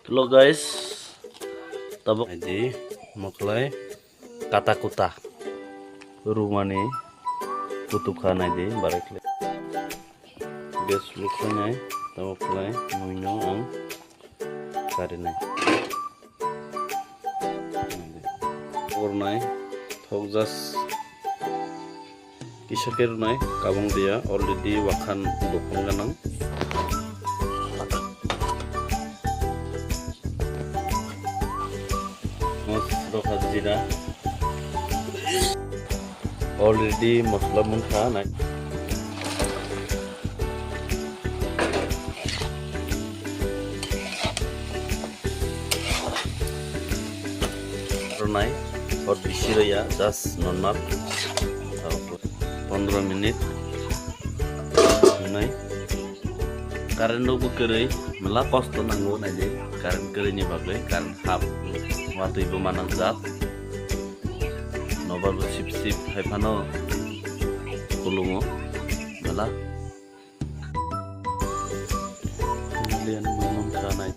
Hello guys, tabok aja maklay kata kuta rumah nih kutub khana aja barik le gas luksanya tabok lay muino ang karinay ornay thokjas kishaker nay kabang dia already wakan dokong ganang roka jira already masala munkha naik naik और बिसी रहा 10 नॉर्मल 15 मिनट नाई कारण बुकरै मला कष्ट नांगौ नायजे कारण करैनि बागै कारण हाब वातैबो मानांजाब नबाबो सिप सिप हायफानो खुलुमो मला लियान मोनखानाय